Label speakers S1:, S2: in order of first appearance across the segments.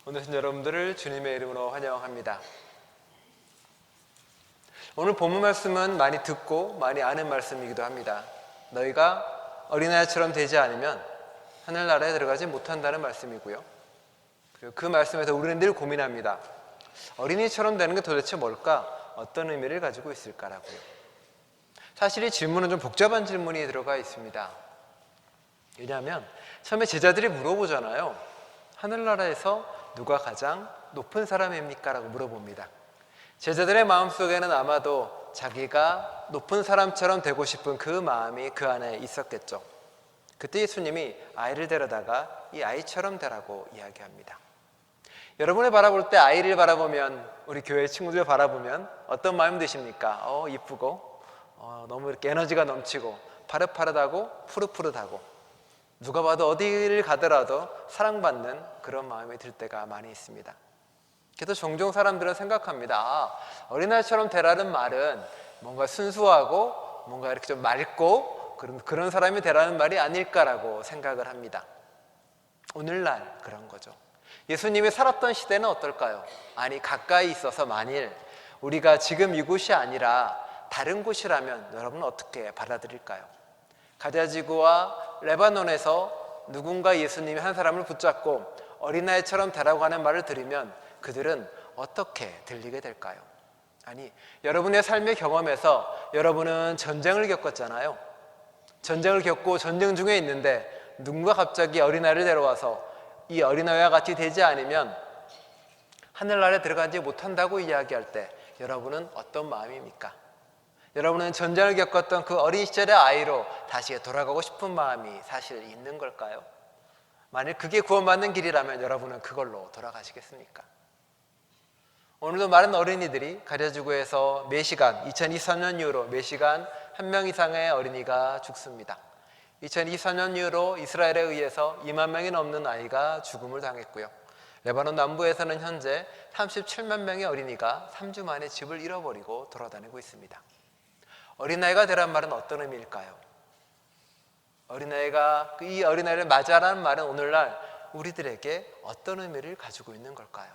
S1: 오늘은 여러분들을 주님의 이름으로 환영합니다. 오늘 본문 말씀은 많이 듣고 많이 아는 말씀이기도 합니다. 너희가 어린아이처럼 되지 않으면 하늘나라에 들어가지 못한다는 말씀이고요. 그리고 그 말씀에서 우리는 늘 고민합니다. 어린이처럼 되는 게 도대체 뭘까? 어떤 의미를 가지고 있을까라고요. 사실 이 질문은 좀 복잡한 질문이 들어가 있습니다. 왜냐하면 처음에 제자들이 물어보잖아요. 하늘나라에서 누가 가장 높은 사람입니까? 라고 물어봅니다. 제자들의 마음속에는 아마도 자기가 높은 사람처럼 되고 싶은 그 마음이 그 안에 있었겠죠. 그때 예수님이 아이를 데려다가 이 아이처럼 되라고 이야기합니다. 여러분을 바라볼 때 아이를 바라보면, 우리 교회 친구들 바라보면 어떤 마음 드십니까? 이쁘고 너무 이렇게 에너지가 넘치고 파릇파릇하고 푸릇푸릇하고 누가 봐도 어디를 가더라도 사랑받는 그런 마음이 들 때가 많이 있습니다. 그래서 종종 사람들은 생각합니다. 어린아이처럼 되라는 말은 뭔가 순수하고 뭔가 이렇게 좀 맑고 그런 사람이 되라는 말이 아닐까라고 생각을 합니다. 오늘날 그런 거죠. 예수님이 살았던 시대는 어떨까요? 아니, 가까이 있어서 만일 우리가 지금 이곳이 아니라 다른 곳이라면 여러분은 어떻게 받아들일까요? 가자지구와 레바논에서 누군가 예수님이 한 사람을 붙잡고 어린아이처럼 되라고 하는 말을 들으면 그들은 어떻게 들리게 될까요? 아니, 여러분의 삶의 경험에서 여러분은 전쟁을 겪었잖아요. 전쟁을 겪고 전쟁 중에 있는데 누군가 갑자기 어린아이를 데려와서 이 어린아이와 같이 되지 않으면 하늘나라에 들어가지 못한다고 이야기할 때 여러분은 어떤 마음입니까? 여러분은 전쟁을 겪었던 그 어린 시절의 아이로 다시 돌아가고 싶은 마음이 사실 있는 걸까요? 만일 그게 구원받는 길이라면 여러분은 그걸로 돌아가시겠습니까? 오늘도 많은 어린이들이 가자지구에서 매시간, 2023년 이후로 매시간 1명 이상의 어린이가 죽습니다. 2023년 이후로 이스라엘에 의해서 2만 명이 넘는 아이가 죽음을 당했고요. 레바논 남부에서는 현재 37만 명의 어린이가 3주 만에 집을 잃어버리고 돌아다니고 있습니다. 어린아이가 되란 말은 어떤 의미일까요? 이 어린아이를 맞이하라는 말은 오늘날 우리들에게 어떤 의미를 가지고 있는 걸까요?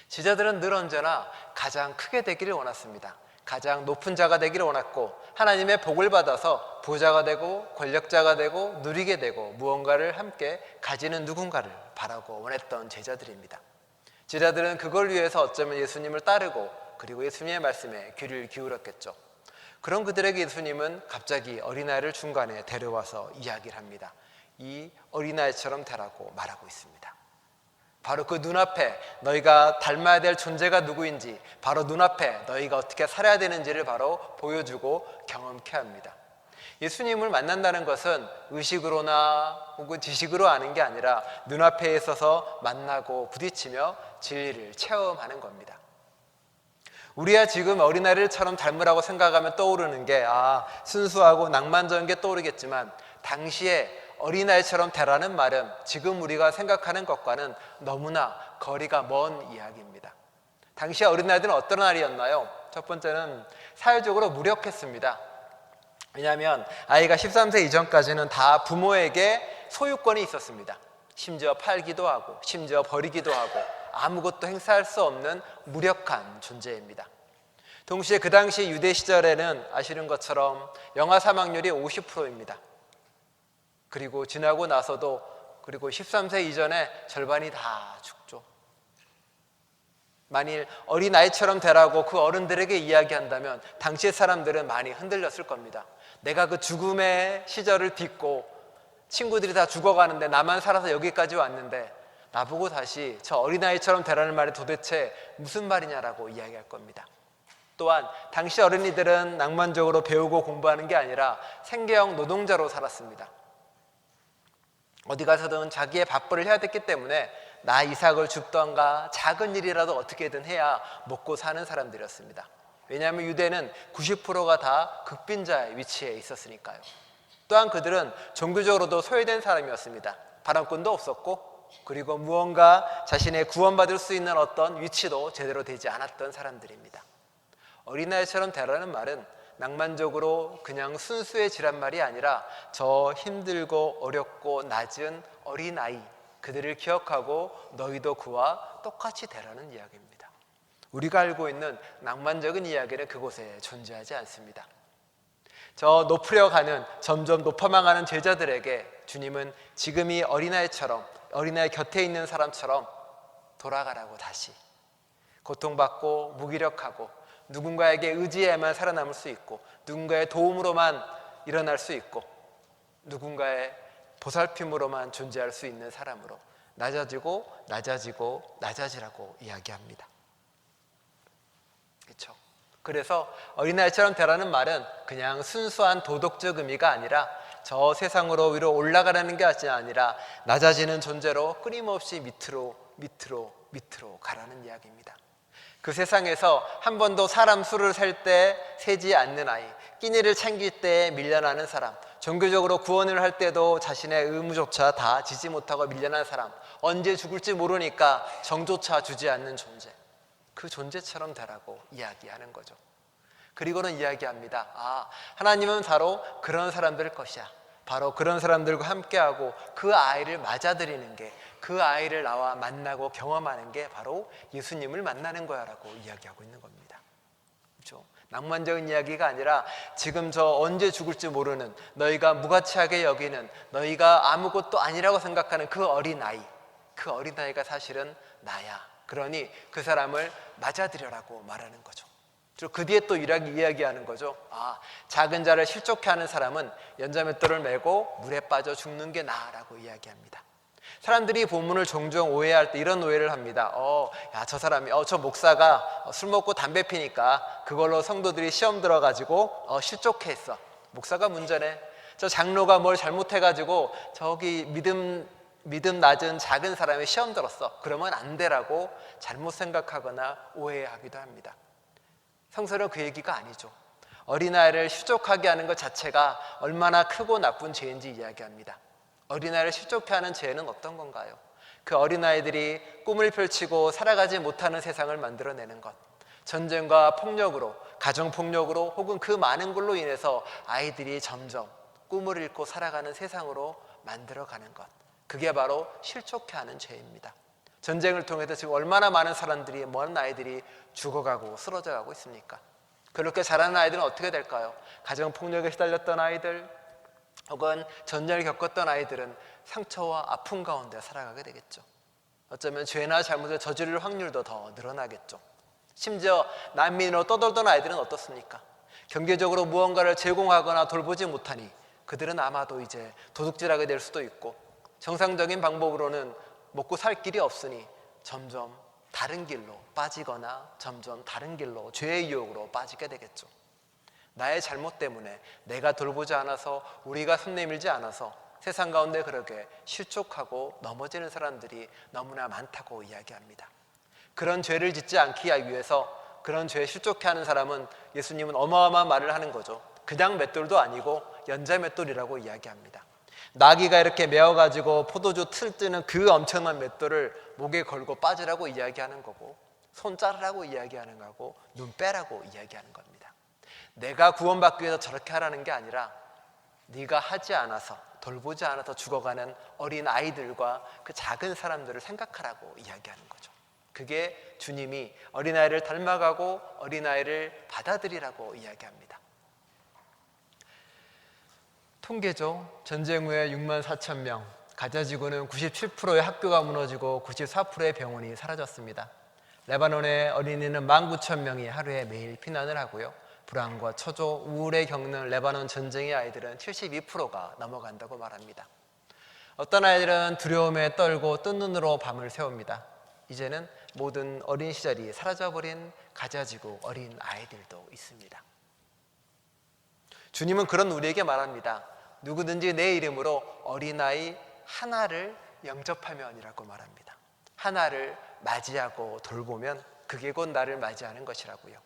S1: 제자들은 늘 언제나 가장 크게 되기를 원했습니다. 가장 높은 자가 되기를 원했고 하나님의 복을 받아서 부자가 되고 권력자가 되고 누리게 되고 무언가를 함께 가지는 누군가를 바라고 원했던 제자들입니다. 제자들은 그걸 위해서 어쩌면 예수님을 따르고 그리고 예수님의 말씀에 귀를 기울였겠죠. 그런 그들에게 예수님은 갑자기 어린아이를 중간에 데려와서 이야기를 합니다. 이 어린아이처럼 되라고 말하고 있습니다. 바로 그 눈앞에 너희가 닮아야 될 존재가 누구인지, 바로 눈앞에 너희가 어떻게 살아야 되는지를 바로 보여주고 경험케 합니다. 예수님을 만난다는 것은 의식으로나 혹은 지식으로 아는 게 아니라 눈앞에 있어서 만나고 부딪히며 진리를 체험하는 겁니다. 우리야 지금 어린아이를처럼 닮으라고 생각하면 떠오르는 게 순수하고 낭만적인 게 떠오르겠지만 당시에 어린아이처럼 되라는 말은 지금 우리가 생각하는 것과는 너무나 거리가 먼 이야기입니다. 당시 어린아이들은 어떤 아이였나요? 첫 번째는 사회적으로 무력했습니다. 왜냐하면 아이가 13세 이전까지는 다 부모에게 소유권이 있었습니다. 심지어 팔기도 하고 심지어 버리기도 하고 아무것도 행사할 수 없는 무력한 존재입니다. 동시에 그 당시 유대 시절에는 아시는 것처럼 영아 사망률이 50%입니다. 그리고 지나고 나서도 그리고 13세 이전에 절반이 다 죽죠. 만일 어린아이처럼 되라고 그 어른들에게 이야기한다면 당시의 사람들은 많이 흔들렸을 겁니다. 내가 그 죽음의 시절을 딛고 친구들이 다 죽어가는데 나만 살아서 여기까지 왔는데 나보고 다시 저 어린아이처럼 되라는 말이 도대체 무슨 말이냐라고 이야기할 겁니다. 또한 당시 어린이들은 낭만적으로 배우고 공부하는 게 아니라 생계형 노동자로 살았습니다. 어디 가서든 자기의 밥벌이를 해야 됐기 때문에 나 이삭을 줍던가 작은 일이라도 어떻게든 해야 먹고 사는 사람들이었습니다. 왜냐하면 유대는 90%가 다 극빈자의 위치에 있었으니까요. 또한 그들은 종교적으로도 소외된 사람이었습니다. 바람꾼도 없었고 그리고 무언가 자신의 구원받을 수 있는 어떤 위치도 제대로 되지 않았던 사람들입니다. 어린아이처럼 되라는 말은 낭만적으로 그냥 순수해지란 말이 아니라 저 힘들고 어렵고 낮은 어린아이, 그들을 기억하고 너희도 그와 똑같이 되라는 이야기입니다. 우리가 알고 있는 낭만적인 이야기는 그곳에 존재하지 않습니다. 저 높으려 가는, 점점 높아만 가는 제자들에게 주님은 지금이 어린아이 곁에 있는 사람처럼 돌아가라고, 다시 고통받고 무기력하고 누군가에게 의지해야만 살아남을 수 있고, 누군가의 도움으로만 일어날 수 있고, 누군가의 보살핌으로만 존재할 수 있는 사람으로 낮아지고 낮아지고 낮아지라고 이야기합니다. 그렇죠? 그래서 어린아이처럼 되라는 말은 그냥 순수한 도덕적 의미가 아니라 저 세상으로 위로 올라가라는 게 아니라 낮아지는 존재로 끊임없이 밑으로 가라는 이야기입니다. 그 세상에서 한 번도 사람 수를 셀 때 세지 않는 아이, 끼니를 챙길 때 밀려나는 사람, 종교적으로 구원을 할 때도 자신의 의무조차 다 지지 못하고 밀려난 사람, 언제 죽을지 모르니까 정조차 주지 않는 존재, 그 존재처럼 되라고 이야기하는 거죠. 그리고는 이야기합니다. 하나님은 바로 그런 사람들일 것이야. 바로 그런 사람들과 함께하고 그 아이를 맞아들이는 게, 그 아이를 나와 만나고 경험하는 게 바로 예수님을 만나는 거야 라고 이야기하고 있는 겁니다. 그렇죠? 낭만적인 이야기가 아니라 지금 저 언제 죽을지 모르는, 너희가 무가치하게 여기는, 너희가 아무것도 아니라고 생각하는 그 어린아이가 사실은 나야. 그러니 그 사람을 맞아들여라고 말하는 거죠. 그 뒤에 또 이야기하는 거죠. 작은 자를 실족해 하는 사람은 연자맷돌을 메고 물에 빠져 죽는 게 나아라고 이야기합니다. 사람들이 본문을 종종 오해할 때 이런 오해를 합니다. 저 목사가 술 먹고 담배 피니까 그걸로 성도들이 시험 들어가지고 실족해 있어. 목사가 문제네. 저 장로가 뭘 잘못해가지고 저기 믿음 낮은 작은 사람이 시험 들었어. 그러면 안 되라고 잘못 생각하거나 오해하기도 합니다. 성서는 그 얘기가 아니죠. 어린아이를 실족하게 하는 것 자체가 얼마나 크고 나쁜 죄인지 이야기합니다. 어린아이를 실족해 하는 죄는 어떤 건가요? 그 어린아이들이 꿈을 펼치고 살아가지 못하는 세상을 만들어내는 것, 전쟁과 폭력으로, 가정폭력으로 혹은 그 많은 걸로 인해서 아이들이 점점 꿈을 잃고 살아가는 세상으로 만들어가는 것, 그게 바로 실족해 하는 죄입니다. 전쟁을 통해서 지금 얼마나 많은 사람들이, 많은 아이들이 죽어가고 쓰러져가고 있습니까? 그렇게 자라는 아이들은 어떻게 될까요? 가정폭력에 시달렸던 아이들 혹은 전쟁을 겪었던 아이들은 상처와 아픔 가운데 살아가게 되겠죠. 어쩌면 죄나 잘못을 저지를 확률도 더 늘어나겠죠. 심지어 난민으로 떠돌던 아이들은 어떻습니까? 경제적으로 무언가를 제공하거나 돌보지 못하니 그들은 아마도 이제 도둑질하게 될 수도 있고, 정상적인 방법으로는 먹고 살 길이 없으니 점점 다른 길로 빠지거나 점점 다른 길로, 죄의 유혹으로 빠지게 되겠죠. 나의 잘못 때문에, 내가 돌보지 않아서, 우리가 손 내밀지 않아서 세상 가운데 그렇게 실족하고 넘어지는 사람들이 너무나 많다고 이야기합니다. 그런 죄를 짓지 않기 위해서, 그런 죄에 실족해 하는 사람은 예수님은 어마어마한 말을 하는 거죠. 그냥 맷돌도 아니고 연자맷돌이라고 이야기합니다. 나귀가 이렇게 메어가지고 포도주 틀 뜨는 그 엄청난 맷돌을 목에 걸고 빠지라고 이야기하는 거고, 손 자르라고 이야기하는 거고, 눈 빼라고 이야기하는 겁니다. 내가 구원받기 위해서 저렇게 하라는 게 아니라 네가 하지 않아서, 돌보지 않아서 죽어가는 어린 아이들과 그 작은 사람들을 생각하라고 이야기하는 거죠. 그게 주님이 어린아이를 닮아가고 어린아이를 받아들이라고 이야기합니다. 통계죠. 전쟁 후에 6만 4천 명, 가자지구는 97%의 학교가 무너지고 94%의 병원이 사라졌습니다. 레바논의 어린이는 19,000명이 하루에 매일 피난을 하고요. 불안과 초조, 우울에 겪는 레바논 전쟁의 아이들은 72%가 넘어간다고 말합니다. 어떤 아이들은 두려움에 떨고 뜬 눈으로 밤을 새웁니다. 이제는 모든 어린 시절이 사라져버린 가자지구 어린 아이들도 있습니다. 주님은 그런 우리에게 말합니다. 누구든지 내 이름으로 어린아이 하나를 영접하면이라고 말합니다. 하나를 맞이하고 돌보면 그게 곧 나를 맞이하는 것이라고요.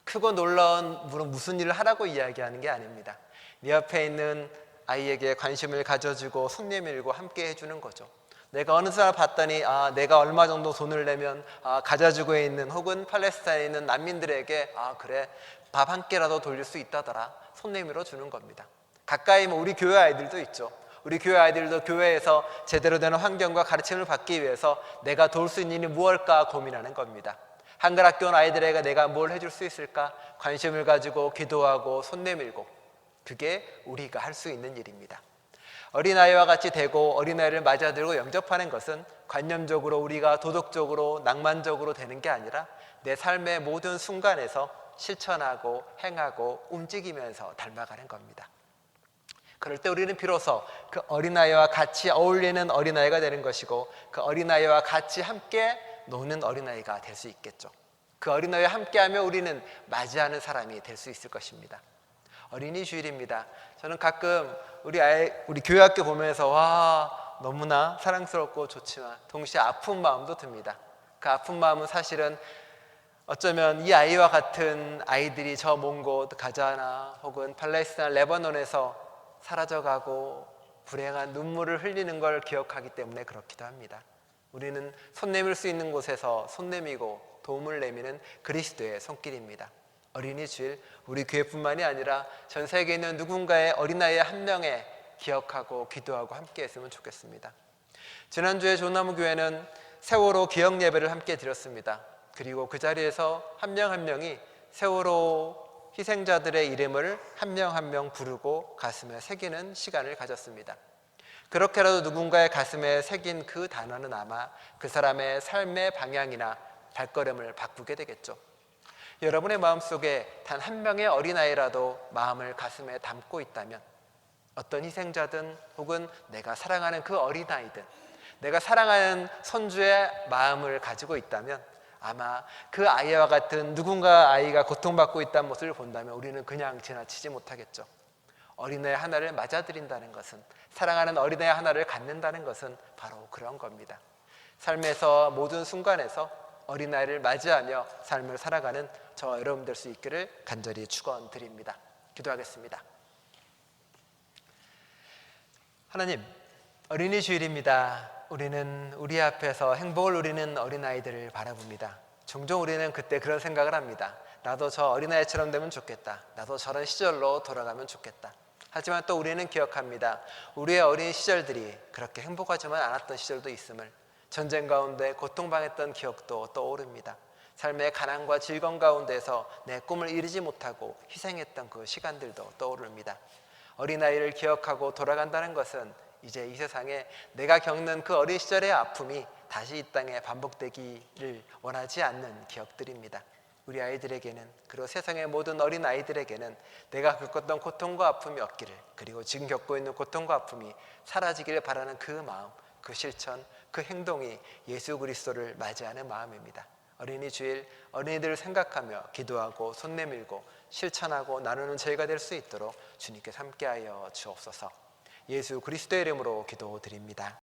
S1: 크고 놀라운 무슨 일을 하라고 이야기하는 게 아닙니다. 네 옆에 있는 아이에게 관심을 가져주고 손 내밀고 함께 해주는 거죠. 내가 어느 사람 봤더니 내가 얼마 정도 돈을 내면 가자지구에 있는 혹은 팔레스타인에 있는 난민들에게 그래 밥 한 끼라도 돌릴 수 있다더라 손 내밀어 주는 겁니다. 가까이 우리 교회 아이들도 있죠. 우리 교회 아이들도 교회에서 제대로 되는 환경과 가르침을 받기 위해서 내가 도울 수 있는 일이 무엇일까 고민하는 겁니다. 한글학교 온 아이들에게 내가 뭘 해줄 수 있을까 관심을 가지고 기도하고 손 내밀고, 그게 우리가 할 수 있는 일입니다. 어린아이와 같이 되고 어린아이를 맞아들고 영접하는 것은 관념적으로 우리가 도덕적으로 낭만적으로 되는 게 아니라 내 삶의 모든 순간에서 실천하고 행하고 움직이면서 닮아가는 겁니다. 그럴 때 우리는 비로소 그 어린아이와 같이 어울리는 어린아이가 되는 것이고, 그 어린아이와 같이 함께 노는 어린아이가 될 수 있겠죠. 그 어린아이와 함께하며 우리는 맞이하는 사람이 될 수 있을 것입니다. 어린이 주일입니다. 저는 가끔 우리 교회학교 보면서 와, 너무나 사랑스럽고 좋지만 동시에 아픈 마음도 듭니다. 그 아픈 마음은 사실은 어쩌면 이 아이와 같은 아이들이 저 먼 곳 가자나 혹은 팔레스타인 레바논에서 사라져가고 불행한 눈물을 흘리는 걸 기억하기 때문에 그렇기도 합니다. 우리는 손 내밀 수 있는 곳에서 손 내미고 도움을 내미는 그리스도의 손길입니다. 어린이 주일, 우리 교회뿐만이 아니라 전 세계에 있는 누군가의 어린아이 한 명에 기억하고 기도하고 함께 했으면 좋겠습니다. 지난주에 조나무 교회는 세월호 기억 예배를 함께 드렸습니다. 그리고 그 자리에서 한 명 한 명이 세월호 희생자들의 이름을 한 명 한 명 부르고 가슴에 새기는 시간을 가졌습니다. 그렇게라도 누군가의 가슴에 새긴 그 단어는 아마 그 사람의 삶의 방향이나 발걸음을 바꾸게 되겠죠. 여러분의 마음속에 단 한 명의 어린아이라도 마음을 가슴에 담고 있다면, 어떤 희생자든 혹은 내가 사랑하는 그 어린아이든 내가 사랑하는 손주의 마음을 가지고 있다면, 아마 그 아이와 같은 누군가 아이가 고통받고 있다는 모습을 본다면 우리는 그냥 지나치지 못하겠죠. 어린아이 하나를 맞아들인다는 것은, 사랑하는 어린아이 하나를 갖는다는 것은 바로 그런 겁니다. 삶에서 모든 순간에서 어린아이를 맞이하며 삶을 살아가는 저와 여러분 될 수 있기를 간절히 축원드립니다. 기도하겠습니다. 하나님, 어린이 주일입니다. 우리는 우리 앞에서 행복을 누리는 어린아이들을 바라봅니다. 종종 우리는 그때 그런 생각을 합니다. 나도 저 어린아이처럼 되면 좋겠다. 나도 저런 시절로 돌아가면 좋겠다. 하지만 또 우리는 기억합니다. 우리의 어린 시절들이 그렇게 행복하지만 않았던 시절도 있음을, 전쟁 가운데 고통당했던 기억도 떠오릅니다. 삶의 가난과 즐거움 가운데서 내 꿈을 이루지 못하고 희생했던 그 시간들도 떠오릅니다. 어린아이를 기억하고 돌아간다는 것은 이제 이 세상에 내가 겪는 그 어린 시절의 아픔이 다시 이 땅에 반복되기를 원하지 않는 기억들입니다. 우리 아이들에게는, 그리고 세상의 모든 어린 아이들에게는 내가 겪었던 고통과 아픔이 없기를, 그리고 지금 겪고 있는 고통과 아픔이 사라지기를 바라는 그 마음, 그 실천, 그 행동이 예수 그리스도를 맞이하는 마음입니다. 어린이 주일, 어린이들을 생각하며 기도하고 손 내밀고 실천하고 나누는 저희가 될 수 있도록 주님께서 함께하여 주옵소서. 예수 그리스도의 이름으로 기도드립니다.